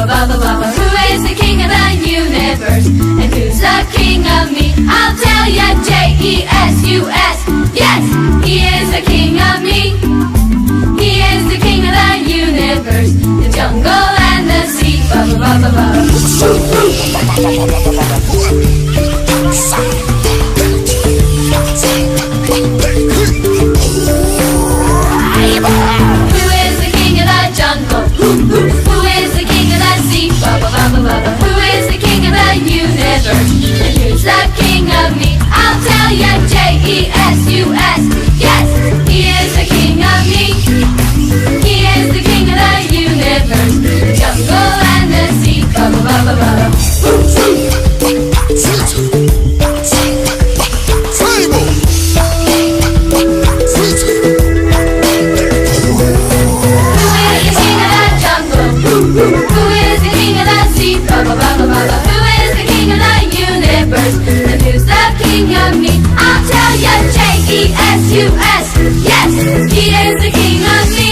baba baba baba. Who is the king of the universe? And who's the king of me? I'll tell ya, J-E-S-U-S. Yes, he is the king of me. He is the king of the universe, the jungle and the sea. Baba baba baba. Who is the king of the jungle? Who is the king of the sea? Baba baba baba. Who is the king of the universe? And who's the king of me? I'll tell ya, J-E-S-U-S. Yes, he is the king of me. He is the king of the universe, the jungle and the sea. Baba baba baba. Who is the king of the jungle? Who is the king of the sea? Baba baba baba. Who is the king of the universe? And who's the king of me? I'll tell ya, J-E-S-U-S. Yes, he is the king of me.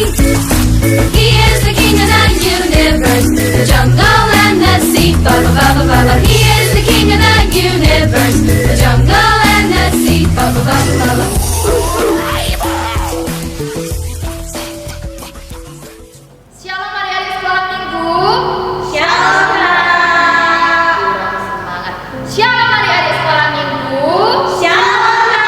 He is the king of the universe, the jungle and the sea. Baba baba baba. He is the king of the universe, the jungle and the sea. Baba baba baba. Shalom adik-adik sekolah minggu. Shalom Kak. Semangat. Shalom adik-adik sekolah minggu. Shalom Kak.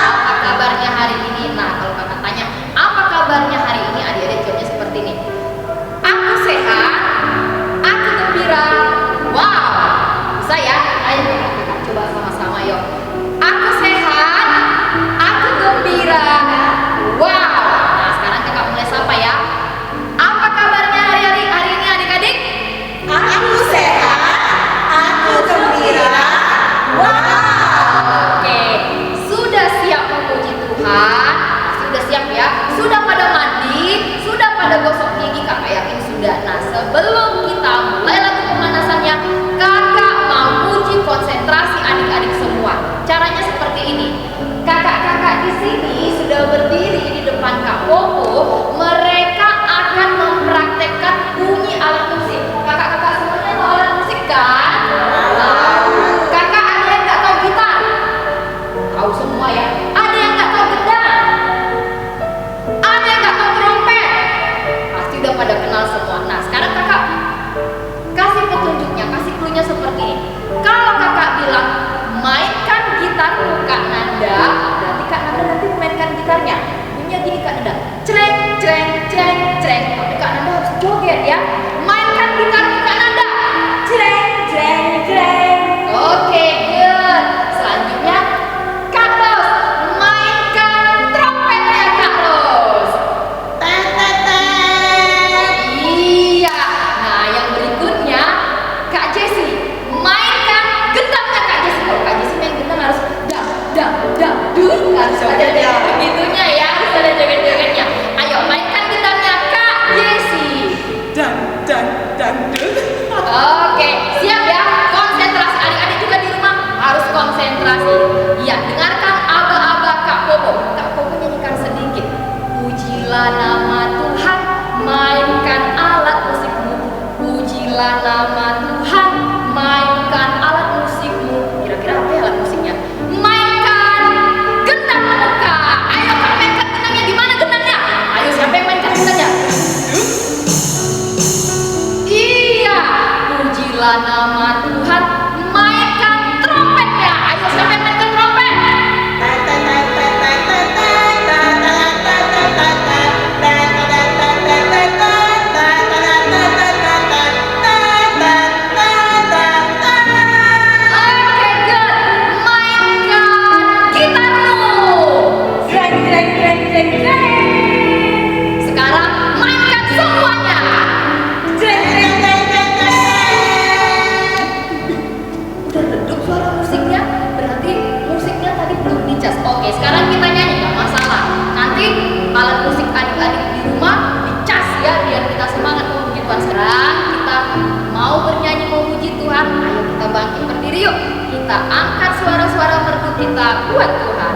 Apa kabarnya hari ini? Nah, kalau kakak tanya, apa kabarnya hari ini? Adik-adik jawabnya seperti ini. Aku sehat, aku gembira. Wow, bisa ya? Ayo kakak coba sama-sama yuk. Aku sehat, aku gembira. Wow. Nah, sekarang kakak mulai sapa ya. Apa kabarnya hari ini adik-adik? Aku sehat, aku gembira. Wow. Oke, sudah siap memuji Tuhan? Sudah siap ya? Sudah pada mandi? Sudah pada gosok gigi? Kakak yakin sudah. Nah, sebelum kita mulai lagu pemanasannya, kakak mau uji konsentrasi adik-adik semua. Caranya seperti ini. Kakak-kakak di sini sudah berdiri di depan Kak Popo. Mereka akan mempraktekkan bunyi alat musik. Kakak-kakak semuanya tahu alat musik kan? Kakak ada yang nggak tahu gitar? Tahu semua ya. Ada yang nggak tahu gedang? Ada yang nggak tahu trompet? Pasti udah pada kenal semua. Nah, sekarang kakak kasih petunjuknya, kasih clue-nya seperti ini. Kalau kakak bilang mainkan gitarmu Kak Nanda, berarti Kak Nanda nanti memainkan gitarnya. Bunyinya gini Kak Nanda, cereng cereng cereng cereng. Tapi Kak Nanda harus joget ya. Mainkan gitarmu Kak Nanda, cereng cereng cereng. Oke, good. Selanjutnya Kak Ros, mainkan trompetnya Kak Ros. Iya. Nah, yang berikutnya Kak Jessie, mainkan gendangnya Kak Jessie. Kalau Kak Jessie main gendang harus dang dang dang dut, harus ada begitunya ya, harus ada joget-jogetnya. Ayo mainkan gendangnya Kak Jessie. Oke, siap ya? Konsentrasi adik-adik juga di rumah harus konsentrasi. Iya, dengarkan aba-aba Kak Popo. Kak Popo nyanyikan sedikit. Pujilah nama Tuhan, mainkan alat musikmu. Pujilah nama Tuhan, mainkan alat musikmu. Kira-kira apa ya alat musiknya? Mainkan gendangmu Kak. Ayo Kak, mainkan gendangnya. Di mana gendangnya? Ayo, siapa yang mainkan gendangnya? Iya, pujilah nama Tuhan, mainkan trompetnya. Ayo, siapa yang mainkan trompet? Oke, good. Mainkan gitarmu. Jreng, jreng, jreng, jreng, jreng. Sekarang mainkan semuanya. Jreng, jreng, jreng, jreng, jreng. Udah redup suara musiknya, berarti musiknya tadi belum dicas. Oke, sekarang kita nyanyi, gak masalah. Nanti alat musik adik-adik di rumah dicas ya, biar kita semangat memuji Tuhan. Sekarang kita mau bernyanyi memuji Tuhan. Ayo kita bangkit berdiri yuk. Kita angkat suara-suara merdu kita buat Tuhan.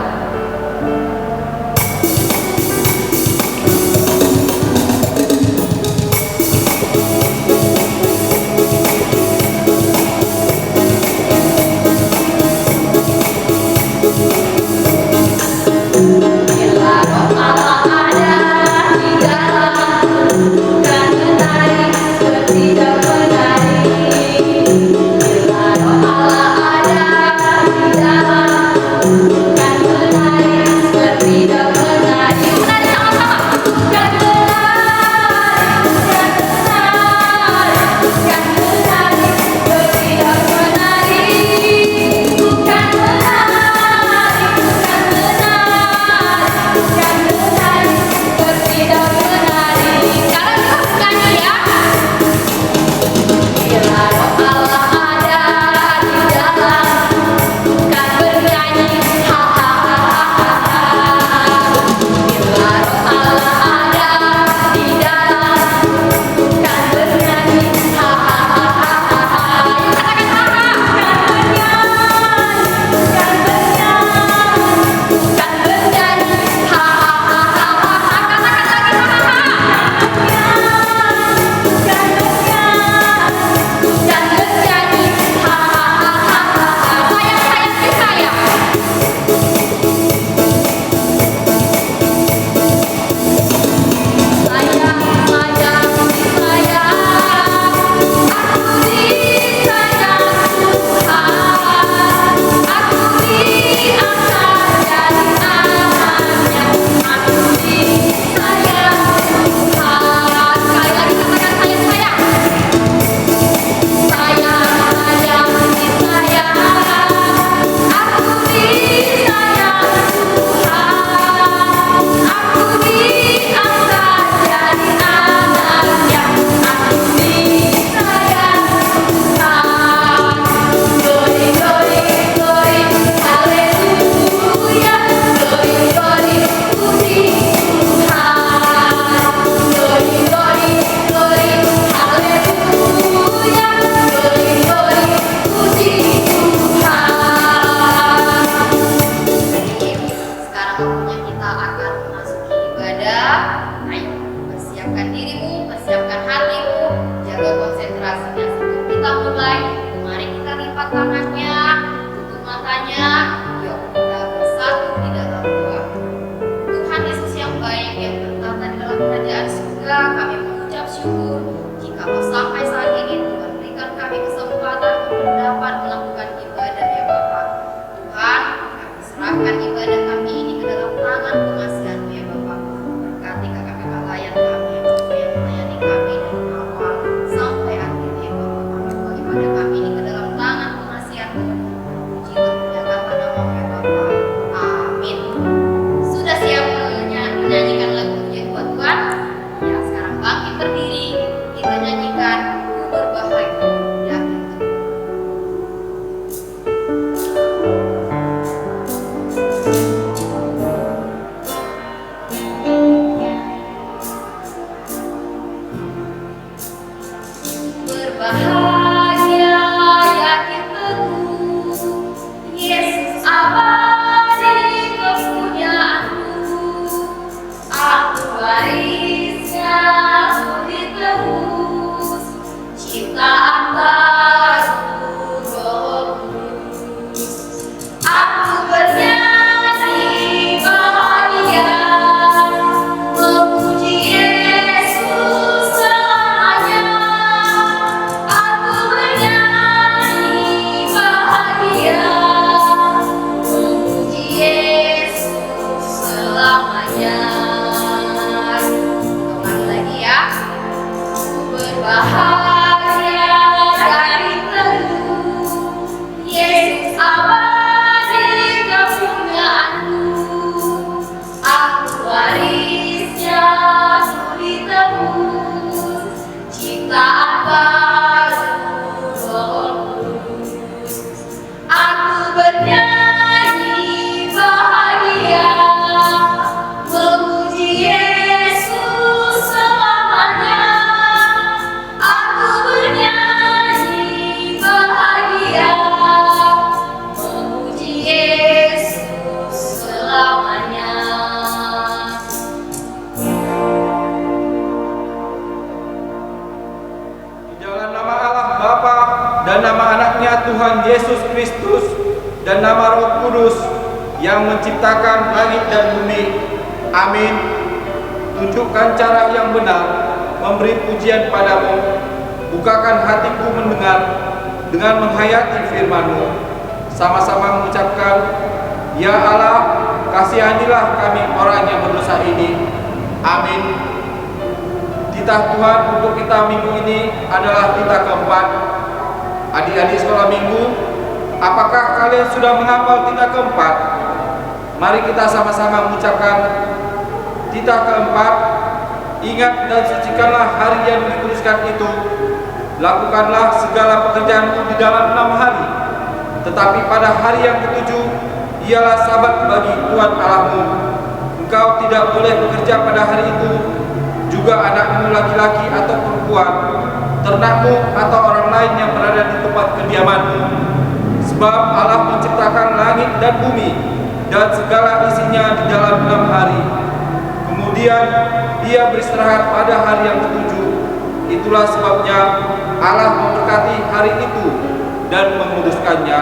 jaga konsentrasinya. Sebelum kita mulai, mari kita lipat tangannya, tutup matanya. Yuk kita bersatu di dalam doa. Tuhan Yesus yang baik, yang bertata di dalam kerajaan surga, kami mengucap syukur jikalau sampai saat ini Tuhan berikan kami kesempatan untuk dapat melakukan ibadah ya Bapa. Tuhan, kami serahkan ibadah kami ini ke dalam tangan pengasihan-Mu ya Bapa. Berkati kakak-kakak layan kami yang melayani kami dari awal sampai akhir ya Bapa. Kami bawa ibadah kami ini ke dalam tangan pengasihan-Mu. Puji dan muliakan nama-Mu ya Bapa. Amin. Sudah siap menyanyikan lagu pujian buat Tuhan? Ya, sekarang bangkit berdiri, kita nyanyikan Ku Berbahagia Yakin Teguh. Berbahagia yakin teguh, Yesus abadi kepunyaanku. Aku warisnya sudi tebus, ciptaan baru Roh Kudus. Aku bernyanyi bahagia, memuji Yesus selamanya. Aku bernyanyi bahagia, memuji Yesus selamanya. Ulangi lagi ya. Ku berbahagia yakin teguh, Yesus abadi kepunyaanku. Aku warisnya sudi tebus, ciptaan baru Roh Kudus. Aku bernyanyi bahagia, memuji Yesus selamanya. Aku bernyanyi bahagia, memuji Yesus selamanya. Di dalam nama Allah Bapa dan nama anaknya Tuhan Yesus Kristus dan nama Roh Kudus yang menciptakan langit dan bumi. Amin. Tunjukkan cara yang benar memberi pujian padamu. Bukakan hatiku mendengar dengan menghayati firman-Mu. Sama-sama mengucapkan, Ya Allah, kasihanilah kami orang yang berdosa ini. Amin. Titah Tuhan untuk kita minggu ini adalah titah keempat. Adik-adik sekolah minggu, apakah kalian sudah menghafal titah keempat? Mari kita sama-sama mengucapkan titah keempat. Ingat dan sucikanlah hari yang dikuduskan itu. Lakukanlah segala pekerjaanmu di dalam 6 hari. Tetapi pada hari yang ketujuh ialah sabat bagi Tuhan Allahmu. Engkau tidak boleh bekerja pada hari itu, juga anakmu laki-laki atau perempuan, ternakmu atau orang lain yang berada di tempat kediamanmu. Sebab Allah menciptakan langit dan bumi dan segala isinya di dalam 6 hari. Kemudian Dia beristirahat pada hari yang ketujuh. Itulah sebabnya Allah memberkati hari itu dan menguduskannya.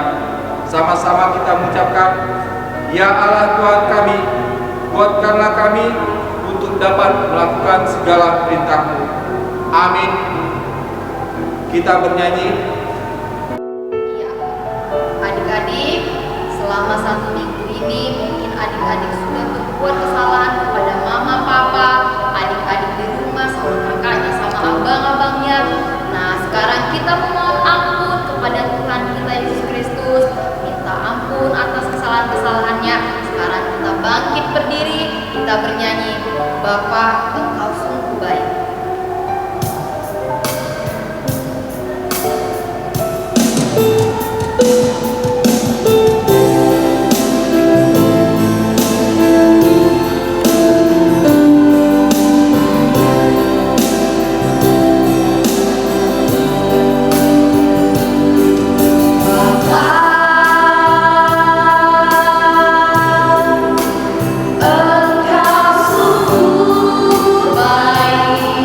Sama-sama kita mengucapkan, Ya Allah Tuhan kami, kuatkanlah kami untuk dapat melakukan segala perintah-Mu. Amin. Kita bernyanyi. Iya, adik-adik, selama 1 minggu ini mungkin adik-adik sudah berbuat kesalahan kepada mama, papa, adik-adik di rumah sama kakaknya, sama abang-abangnya. Nah, sekarang kita memohon ampun kepada Tuhan kita Yesus Kristus, minta ampun atas kesalahan-kesalahannya. Sekarang kita bangkit berdiri, kita bernyanyi, Bapa, Engkau sungguh baik. Engkau sungguh baik.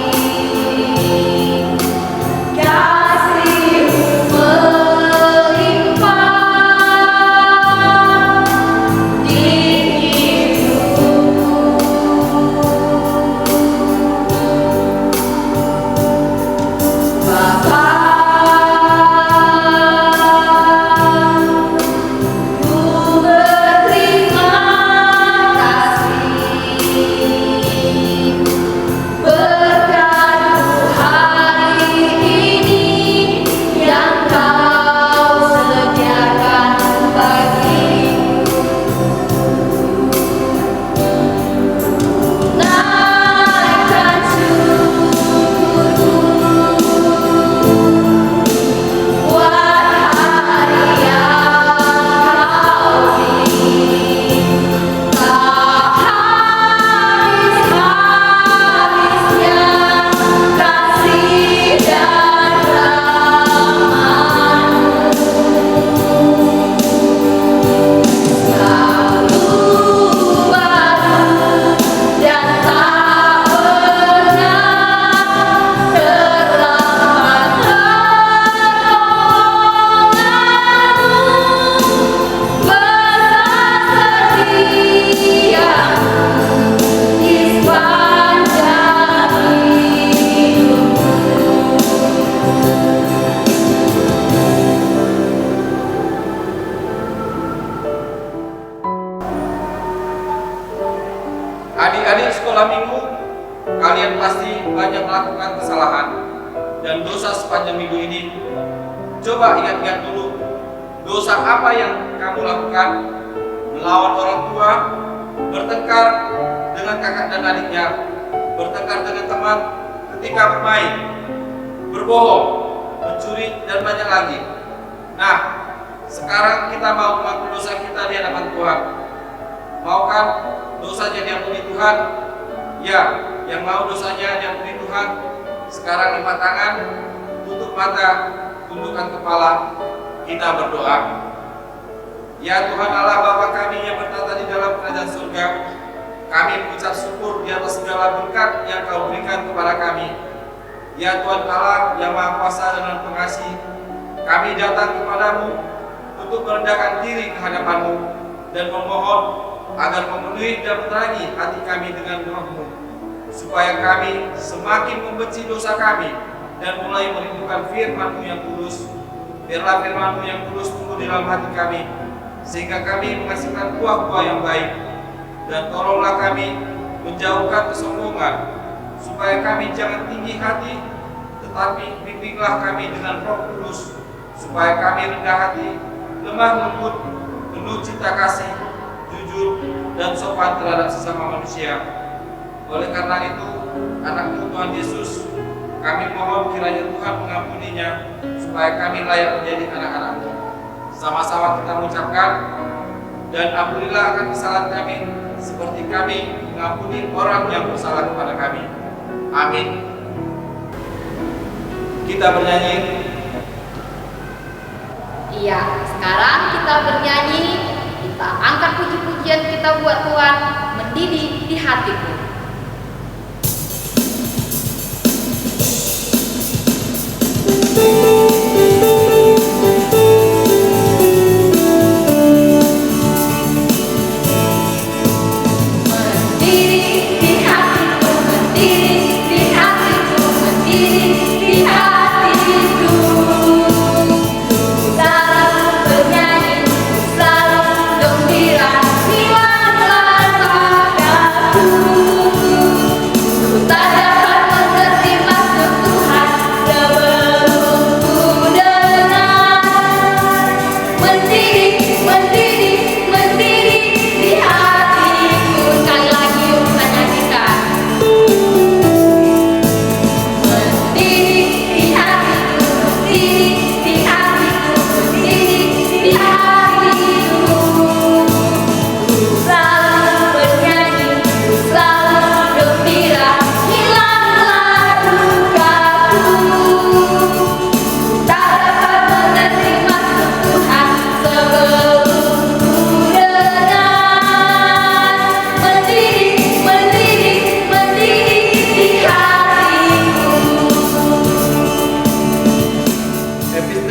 dosa sepanjang minggu ini, coba ingat-ingat dulu dosa apa yang kamu lakukan. Melawan orang tua, bertengkar dengan kakak dan adiknya, bertengkar dengan teman ketika bermain, berbohong, mencuri, dan banyak lagi. Nah, sekarang kita mau mengaku dosa kita di hadapan Tuhan. Mau kan dosanya diampuni Tuhan? Ya, yang mau dosanya diampuni Tuhan, sekarang lipat tangan, tutup mata, tundukkan kepala, kita berdoa. Ya Tuhan Allah Bapa kami yang bertata di dalam kerajaan surga, kami mengucap syukur di atas segala berkat yang Kau berikan kepada kami. Ya Tuhan Allah yang Maha Kuasa dan Pengasih, kami datang kepadamu untuk merendahkan diri ke hadapan-Mu dan memohon agar memenuhi dan menerangi hati kami dengan Roh-Mu, supaya kami semakin membenci dosa kami dan mulai merindukan firman-Mu yang kudus. Biarlah firman-Mu yang kudus tumbuh di dalam hati kami, sehingga kami menghasilkan buah-buah yang baik. Dan tolonglah kami menjauhkan kesombongan, supaya kami jangan tinggi hati, tetapi bimbinglah kami dengan Roh Kudus, supaya kami rendah hati, lemah lembut, penuh cinta kasih, jujur, dan sopan terhadap sesama manusia. Oleh karena itu, anak-Mu Tuhan Yesus, kami mohon kiranya Tuhan mengampuninya, supaya kami layak menjadi anak-anak-Mu. Sama-sama kita mengucapkan, dan ampunilah akan kesalahan kami, seperti kami mengampuni orang yang bersalah kepada kami. Amin. Kita bernyanyi. Iya, sekarang kita bernyanyi, kita angkat puji-pujian kita buat Tuhan, mendidih di hatiku.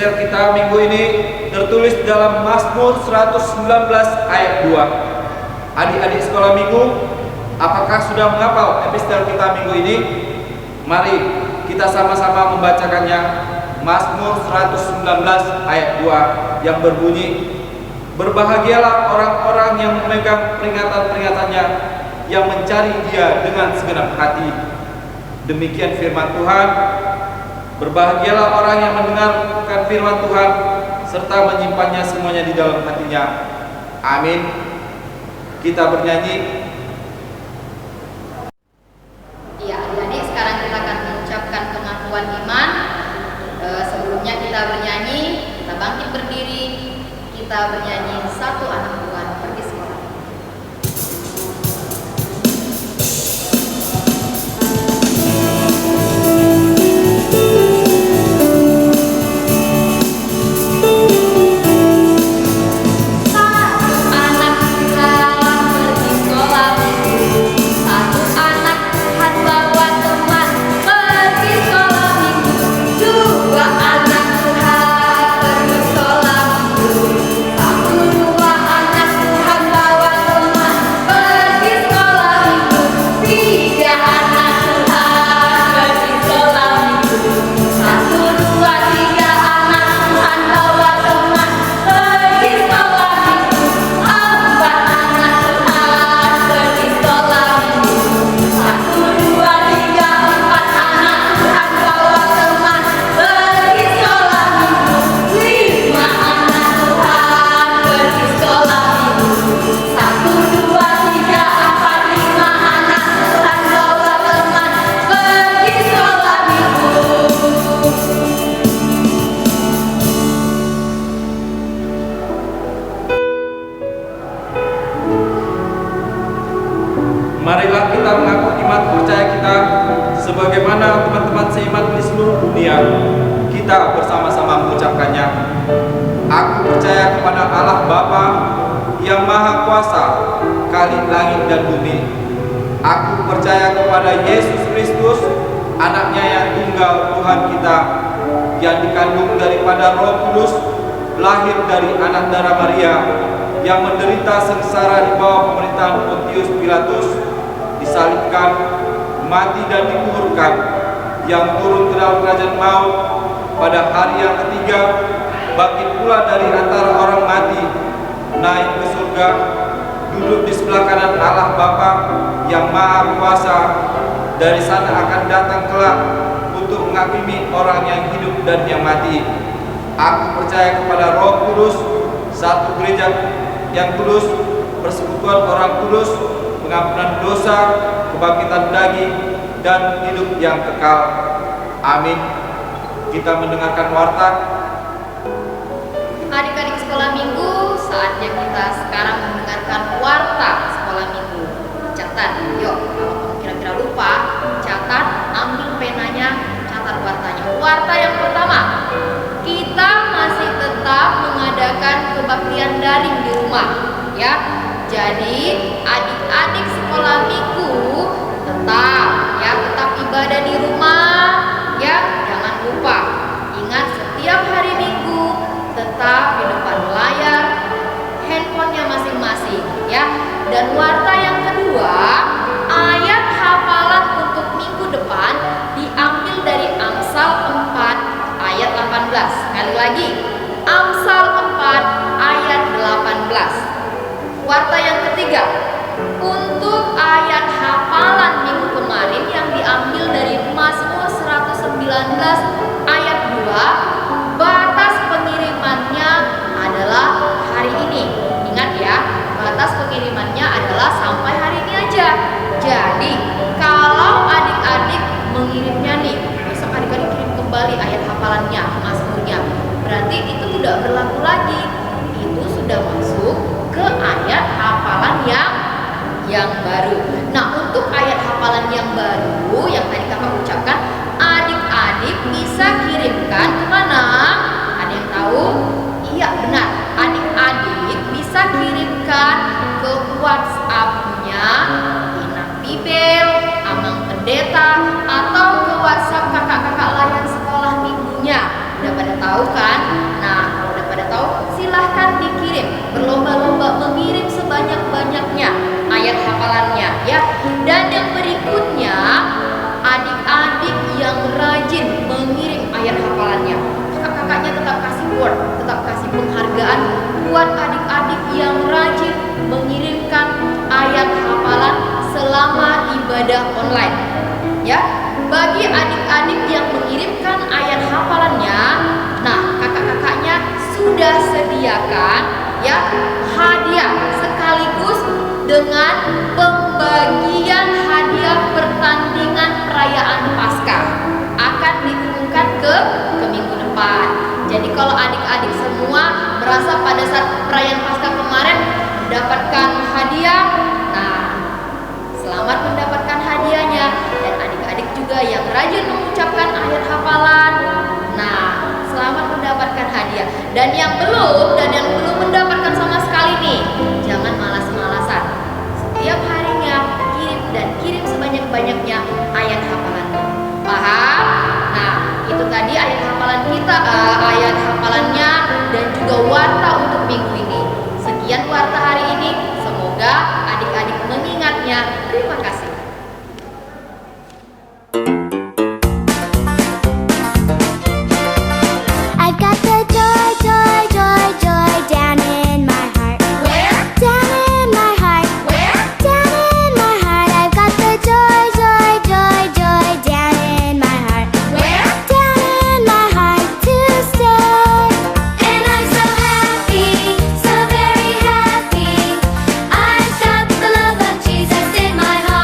Kita minggu ini tertulis dalam Mazmur 119 ayat 2. Adik-adik sekolah minggu, apakah sudah menghafal epistel kita minggu ini? Mari kita sama-sama membacakannya. Mazmur 119 ayat 2 yang berbunyi, berbahagialah orang-orang yang memegang peringatan-peringatannya, yang mencari Dia dengan segenap hati. Demikian firman Tuhan. Berbahagialah orang yang mendengarkan firman Tuhan serta menyimpannya semuanya di dalam hatinya. Amin. Kita bernyanyi. Iya, adik-adik, sekarang kita akan mengucapkan pengakuan iman. Sebelumnya kita bernyanyi, kita bangkit berdiri, kita bernyanyi satu anak Tuhan pergi sekolah. Dua anak dunia, kita bersama-sama mengucapkannya. Aku percaya kepada Allah Bapa yang Maha Kuasa, Khalik langit dan bumi. Aku percaya kepada Yesus Kristus, anaknya yang tunggal Tuhan kita, yang dikandung daripada Roh Kudus, lahir dari anak darah Maria, yang menderita sengsara di bawah pemerintahan Pontius Pilatus, disalibkan, mati dan dikuburkan, yang turun ke dalam kerajaan maut, pada hari yang ketiga bangkit pula dari antara orang mati, naik ke surga, duduk di sebelah kanan Allah Bapa yang Maha Kuasa. Dari sana akan datang kelak untuk menghakimi orang yang hidup dan yang mati. Aku percaya kepada Roh Kudus, satu gereja yang kudus, persekutuan orang kudus, pengampunan dosa, kebangkitan daging, dan hidup yang kekal. Amin. Kita mendengarkan warta. Adik-adik sekolah minggu, saatnya kita sekarang mendengarkan warta sekolah minggu. Catat, yuk, kalau kamu kira-kira lupa, catat, ambil penanya, catat wartanya. Warta yang pertama, kita masih tetap mengadakan kebaktian daring di rumah, ya. Jadi adik-adik sekolah minggu tetap ibadah di rumah, ya. Jangan lupa, ingat setiap hari Minggu tetap di depan layar handphonenya masing-masing, ya. Dan warta yang kedua, ayat hafalan untuk minggu depan diambil dari Amsal 4 ayat 18. Sekali lagi, Amsal 4 ayat 18. Warta yang ketiga, untuk ayat hafalan minggu kemarin yang diambil dari Mazmur 119 ayat 2, batas pengirimannya adalah hari ini. Ingat ya, batas pengirimannya adalah sampai hari ini aja. Jadi kalau adik-adik mengirimnya nih, besok adik-adik kirim kembali ayat hafalannya, Mazmurnya, berarti itu tidak berlaku lagi. Itu sudah masuk ke ayat hafalan yang baru. Nah, untuk ayat hafalan yang baru yang tadi kakak ucapkan, adik-adik bisa kirimkan kemana? Ada yang tahu? Iya, benar. Adik-adik bisa kirimkan ke WhatsApp-nya Inang Bibel, Amang Pendeta, atau ke WhatsApp kakak-kakak lain sekolah minggunya. Udah pada tahu kan? Nah, kalau udah pada tahu, silahkan dikirim. Berlomba-lomba mengirim sebanyak-banyaknya ayat hafalannya, ya. Dan yang berikutnya, adik-adik yang rajin mengirim ayat hafalannya, kakak-kakaknya tetap kasih award, tetap kasih penghargaan buat adik-adik yang rajin mengirimkan ayat hafalan selama ibadah online, ya. Bagi adik-adik yang mengirimkan ayat hafalannya, nah, kakak-kakaknya sudah sediakan, ya, hadiah sekaligus dengan pembagian hadiah pertandingan perayaan Paskah akan diumumkan ke minggu depan. Jadi kalau adik-adik semua merasa pada saat perayaan Paskah kemarin mendapatkan hadiah, nah, selamat mendapatkan hadiahnya. Dan adik-adik juga yang rajin mengucapkan ayat hafalan, nah, selamat mendapatkan hadiah. Dan yang belum mendapatkan sama sekali nih, jangan malas-malasan. Setiap harinya kirim sebanyak-banyaknya ayat hafalan. Paham? Nah, itu tadi ayat hafalan kita, ayat hafalannya dan juga warta untuk minggu ini. Sekian warta hari ini, semoga adik-adik mengingatnya. Terima kasih. I've got the joy, joy, joy, joy down in my heart. Where? Down in my heart. Where? Down in my heart. I've got the joy, joy, joy, joy down in my heart. Where? Down in my heart to stay. And I'm so happy, so very happy. I've got the love of Jesus in my heart.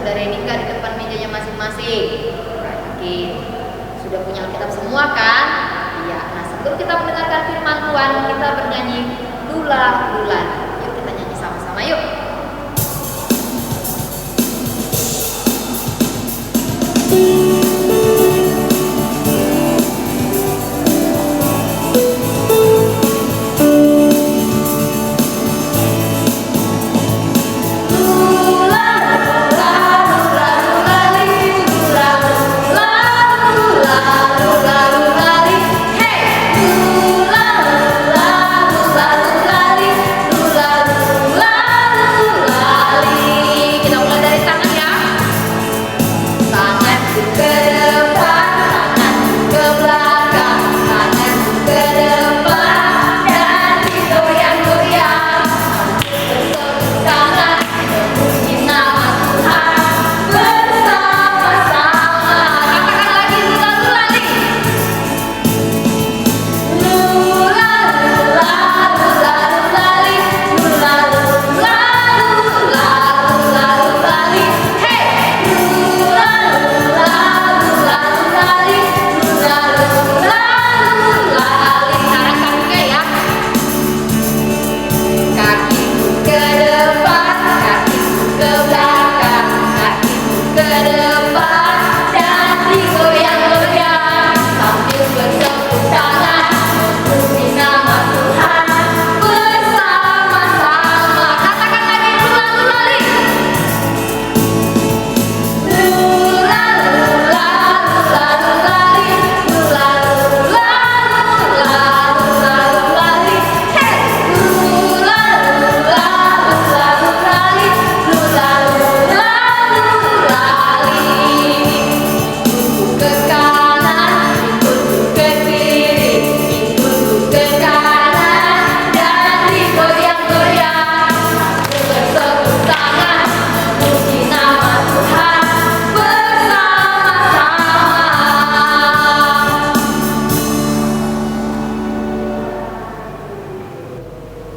Saudara ini nggak di depan mejanya masing-masing? Yakin? Sudah punya Alkitab semua kan? Iya. Nah, sebelum kita mendengarkan firman Tuhan, kita bernyanyi Lula Lula. Yuk kita nyanyi sama-sama yuk.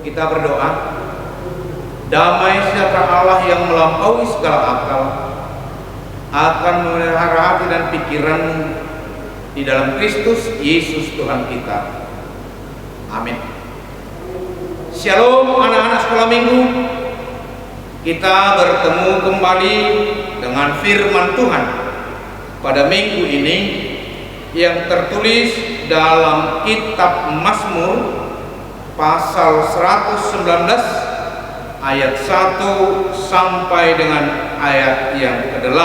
Kita berdoa. Damai sejahtera Allah yang melampaui segala akal akan memelihara hati dan pikiranmu di dalam Kristus Yesus Tuhan kita. Amin. Shalom anak-anak sekolah minggu. Kita bertemu kembali dengan firman Tuhan pada minggu ini yang tertulis dalam kitab Mazmur pasal 119 ayat 1 sampai dengan ayat yang ke-8.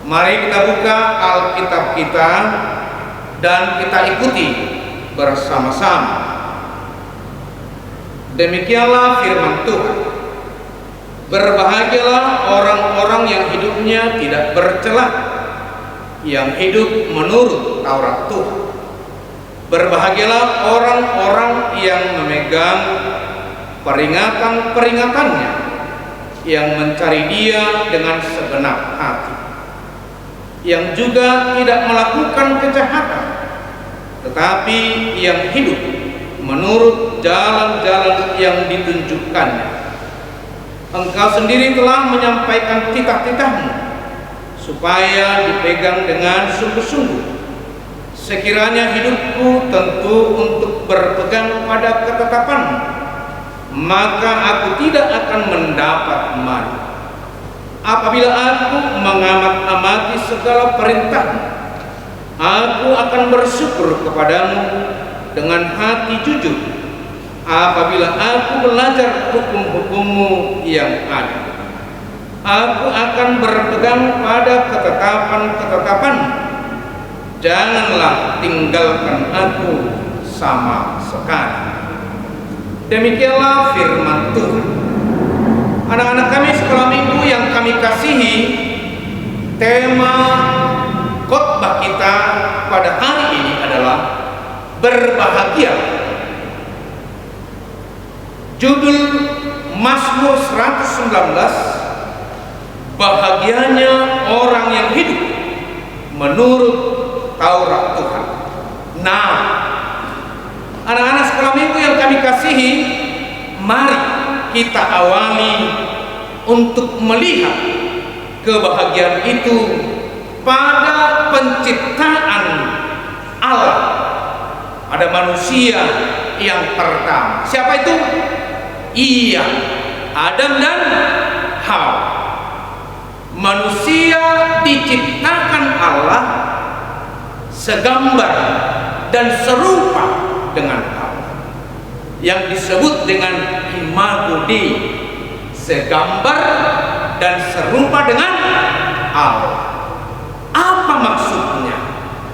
Mari kita buka Alkitab kita dan kita ikuti bersama-sama. Demikianlah firman Tuhan. Berbahagialah orang-orang yang hidupnya tidak bercelah, yang hidup menurut Taurat Tuhan. Berbahagialah orang-orang yang memegang peringatan-peringatannya, yang mencari Dia dengan segenap hati, yang juga tidak melakukan kejahatan, tetapi yang hidup menurut jalan-jalan yang ditunjukkannya. Engkau sendiri telah menyampaikan titah-titahmu supaya dipegang dengan sungguh-sungguh. Sekiranya hidupku tentu untuk berpegang pada ketetapanmu, maka aku tidak akan mendapat malu. Apabila aku mengamat-amati segala perintahmu, aku akan bersyukur kepadamu dengan hati jujur. Apabila aku belajar hukum-hukummu yang adil, aku akan berpegang pada ketetapan-ketetapanmu. Janganlah tinggalkan aku sama sekali. Demikianlah firman Tuhan. Anak-anak kami sekolah minggu yang kami kasihi, tema khotbah kita pada hari ini adalah berbahagia. Judul Mazmur 119, bahagianya orang yang hidup menurut Taurat Tuhan. Nah, anak-anak sekolah minggu yang kami kasihi, mari kita awali untuk melihat kebahagiaan itu pada penciptaan Allah. Ada manusia yang pertama. Siapa itu? Iya, Adam dan Hawa. Manusia diciptakan Allah segambar dan serupa dengan Allah, yang disebut dengan imago Dei, segambar dan serupa dengan Allah. Apa maksudnya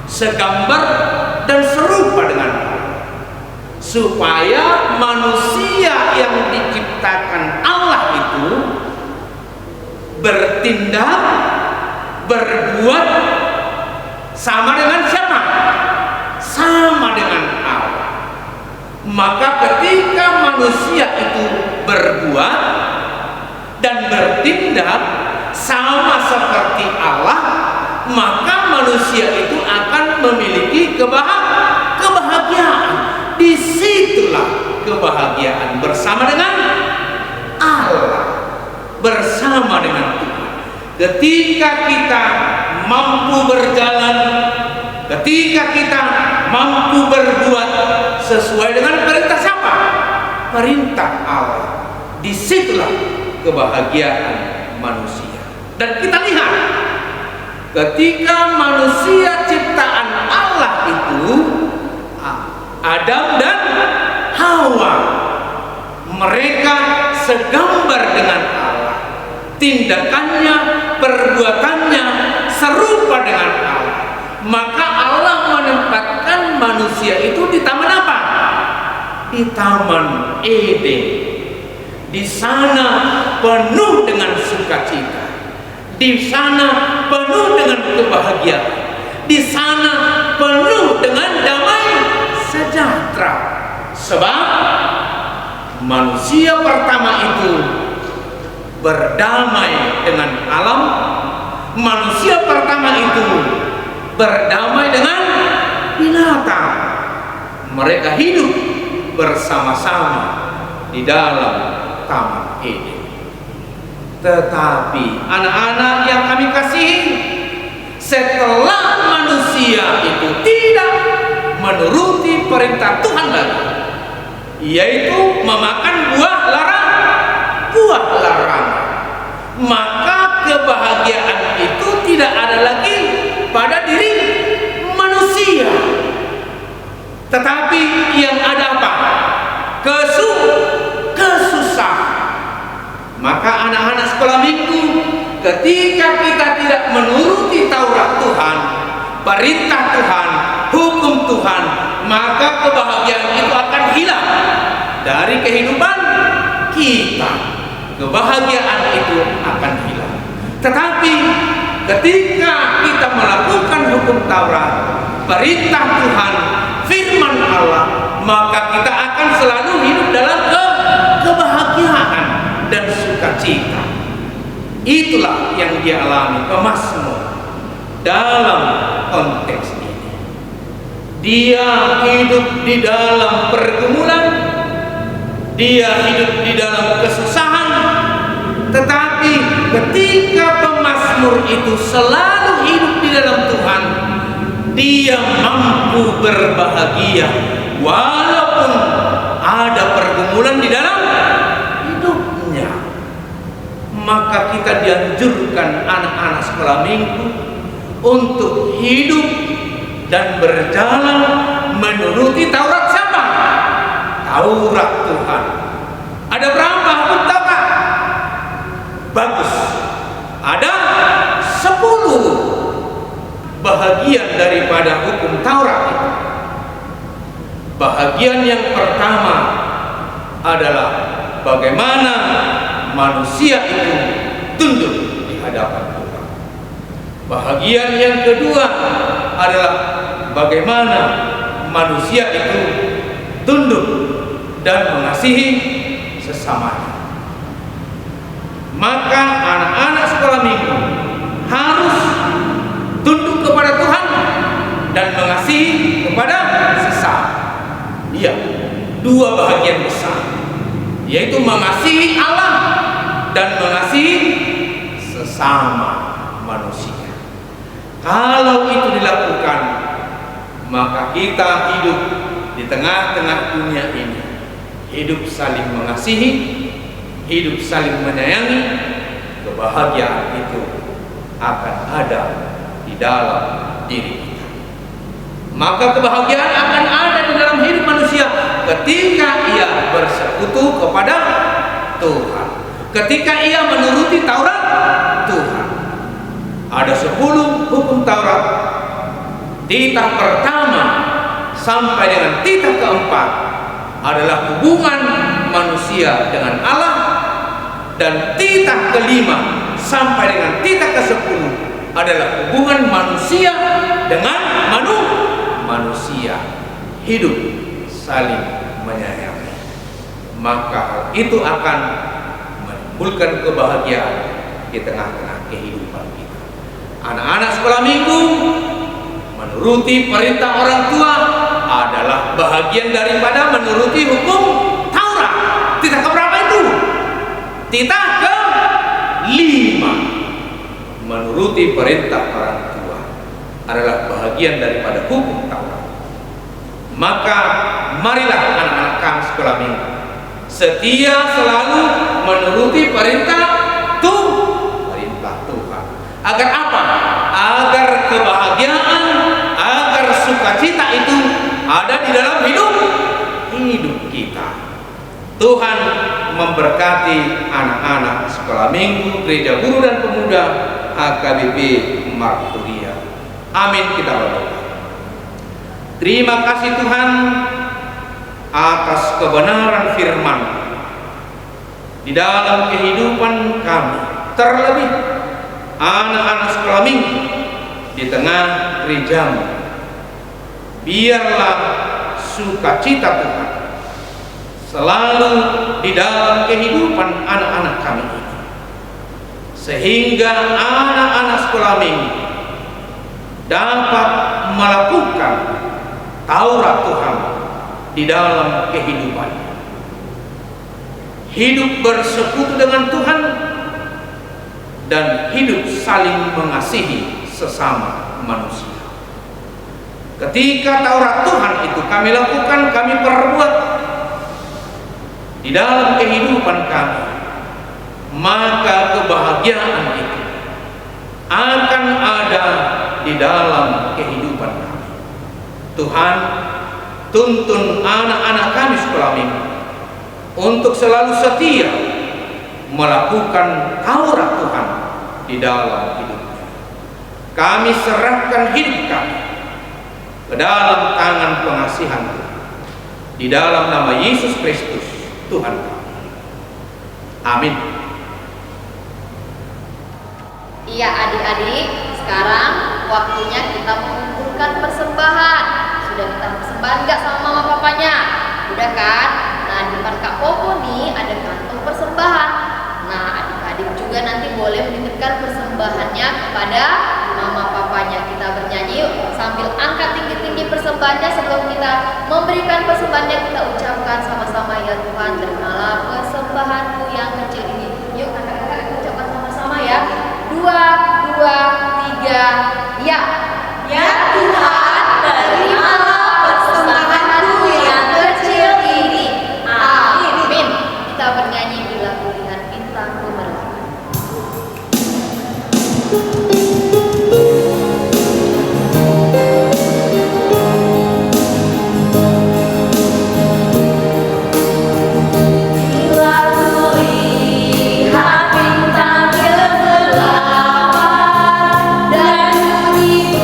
segambar dan serupa dengan Allah? Supaya manusia yang diciptakan Allah itu bertindak, berbuat sama dengan siapa? Sama dengan Allah. Maka ketika manusia itu berbuat dan bertindak sama seperti Allah, maka manusia itu akan memiliki kebahagiaan. Disitulah kebahagiaan bersama dengan Allah, bersama dengan Tuhan. Ketika kita mampu berjalan, ketika kita mampu berbuat sesuai dengan perintah siapa? Perintah Allah. Disitulah kebahagiaan manusia. Dan kita lihat, ketika manusia ciptaan Allah itu, Adam dan Hawa, mereka segambar dengan Allah. Tindakannya, perbuatannya serupa dengan Allah. Maka Allah menempatkan manusia itu di taman apa? Di Taman Eden. Di sana penuh dengan sukacita. Di sana penuh dengan kebahagiaan. Di sana penuh dengan damai sejahtera. Sebab manusia pertama itu berdamai dengan alam. Manusia pertama itu berdamai dengan binatang. Mereka hidup bersama-sama di dalam Taman Eden. Tetapi anak-anak yang kami kasihi, setelah manusia itu tidak menuruti perintah Tuhan lagi, yaitu memakan buah larangan, maka kebahagiaan itu tidak ada lagi pada diri manusia. Tetapi yang ada apa? Kesusahan. Maka anak-anak sekolah minggu, ketika kita tidak menuruti Taurat Tuhan, perintah Tuhan, hukum Tuhan, maka kebahagiaan itu akan hilang dari kehidupan kita. Kebahagiaan itu akan hilang. Tetapi ketika kita melakukan hukum Taurat, perintah Tuhan, firman Allah, maka kita akan selalu hidup dalam kebahagiaan dan sukacita. Itulah yang dialami pemazmur dalam konteks ini. Dia hidup di dalam pergumulan, dia hidup di dalam kesusahan, tetapi ketika pemazmur itu selalu hidup di dalam Tuhan, dia mampu berbahagia walaupun ada pergumulan di dalam hidupnya. Maka kita dianjurkan anak-anak sekolah minggu untuk hidup dan berjalan menuruti Taurat siapa? Taurat Tuhan. Ada berapa hukum Taurat? Bagus. Ada 10 bahagian daripada hukum Taurat itu. Bahagian yang pertama adalah bagaimana manusia itu tunduk di hadapan Tuhan. Bahagian yang kedua adalah bagaimana manusia itu tunduk dan mengasihi sesamanya. Maka anak-anak sekolah minggu harus tunduk kepada Tuhan dan mengasihi kepada sesama. Iya, 2 bahagian besar, yaitu mengasihi Allah dan mengasihi sesama manusia. Kalau itu dilakukan, maka kita hidup di tengah-tengah dunia ini, hidup saling mengasihi, hidup saling menyayangi. Kebahagiaan itu akan ada di dalam diri kita. Maka kebahagiaan akan ada di dalam hidup manusia ketika ia bersekutu kepada Tuhan, ketika ia menuruti Taurat Tuhan. Ada 10 hukum Taurat. Titah pertama sampai dengan titah keempat adalah hubungan manusia dengan Allah, dan titah kelima sampai dengan titah ke-10 adalah hubungan manusia dengan manusia, hidup saling menyayangi. Maka hal itu akan menimbulkan kebahagiaan di tengah-tengah kehidupan kita. Anak-anak sekolah minggu menuruti perintah orang tua adalah bahagian daripada menuruti hukum Taurat. Titah keberapa itu? Titah ke-5. Menuruti perintah orang tua adalah bahagian daripada hukum Taurat. Maka marilah anak-anak kami sekolah minggu setia selalu menuruti perintah Tuhan. Agar apa? Agar kebahagiaan, agar sukacita itu ada di dalam hidup kita. Tuhan memberkati anak-anak sekolah minggu, gereja guru dan pemuda HKBP Marturia. Amin, kita berdoa. Terima kasih Tuhan atas kebenaran firman di dalam kehidupan kami, terlebih anak-anak sekolah minggu di tengah gerejamu. Biarlah sukacita Tuhan selalu di dalam kehidupan anak-anak kami ini, sehingga anak-anak sekolah minggu dapat melakukan Taurat Tuhan di dalam kehidupannya, hidup bersekutu dengan Tuhan, dan hidup saling mengasihi sesama manusia. Ketika Taurat Tuhan itu kami lakukan, kami perbuat di dalam kehidupan kami, maka kebahagiaan itu akan ada di dalam kehidupan kami. Tuhan, tuntun anak-anak kami sekolah minggu untuk selalu setia melakukan Taurat Tuhan di dalam hidupnya. Kami serahkan hidup kami ke dalam tangan pengasihan Tuhan, di dalam nama Yesus Kristus Tuhan kami. Amin. Iya adik-adik, sekarang waktunya kita mengumpulkan persembahan. Sudah kita persembahan nggak sama mama papanya? Udah kan? Nah, di depan Kak Popo nih ada kantong persembahan. Nah, adik-adik juga nanti boleh menitipkan persembahannya kepada mama papanya. Kita bernyanyi yuk, sambil angkat tinggi-tinggi persembahannya. Sebelum kita memberikan persembahannya, kita ucapkan sama-sama, ya Tuhan, terimalah persembahanku yang kecil ini. Yuk kakak-kakak ucapkan sama-sama ya. 2, 3, ya. Ya Tuhan, terimalah persembahanku yang kecil ini. Amin. Kita bernyanyi bila kulihat bintang gemerlap. Bila kulihat bintang gemerlapan dan bunyi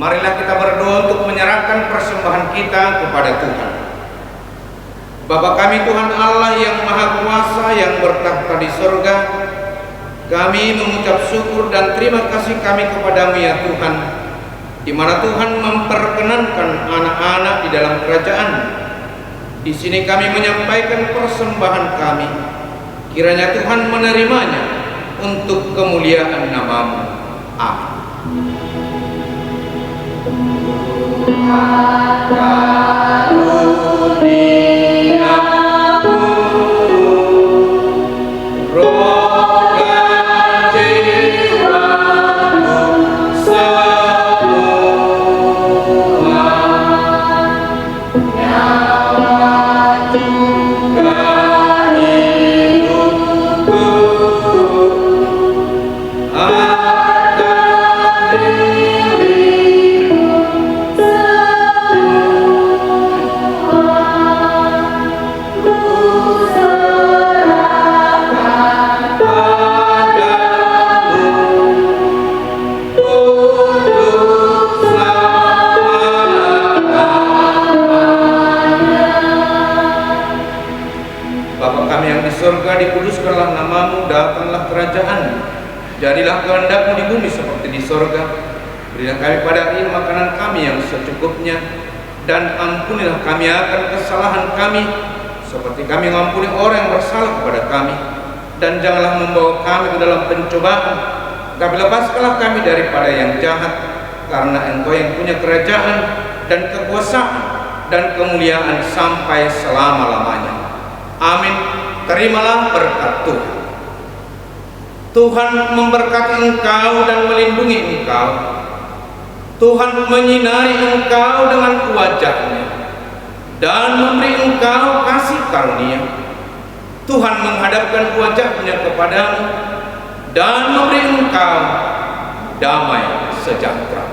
marilah kita berdoa untuk menyerahkan persembahan kita kepada Tuhan. Bapa kami Tuhan Allah yang Maha Kuasa yang bertahta di surga, kami mengucap syukur dan terima kasih kami kepadamu ya Tuhan, di mana Tuhan memperkenankan anak-anak di dalam kerajaan. Di sini kami menyampaikan persembahan kami. Kiranya Tuhan menerimanya untuk kemuliaan nama-Mu. Amin. Dikuduskanlah nama-Mu, datanglah kerajaan-Mu, jadilah kehendak-Mu di bumi seperti di sorga. Berilah kami pada hari ini makanan kami yang secukupnya, dan ampunilah kami akan kesalahan kami, seperti kami mengampuni orang yang bersalah kepada kami. Dan janganlah membawa kami ke dalam pencobaan, tapi lepaskanlah kami daripada yang jahat, karena Engkau yang punya kerajaan dan kekuasaan dan kemuliaan sampai selama-lamanya. Amin. Terimalah berkat Tuhan. Tuhan memberkati engkau dan melindungi engkau. Tuhan menyinari engkau dengan wajah-Nya dan memberi engkau kasih karunia. Tuhan menghadapkan wajah-Nya kepadamu dan memberi engkau damai sejahtera.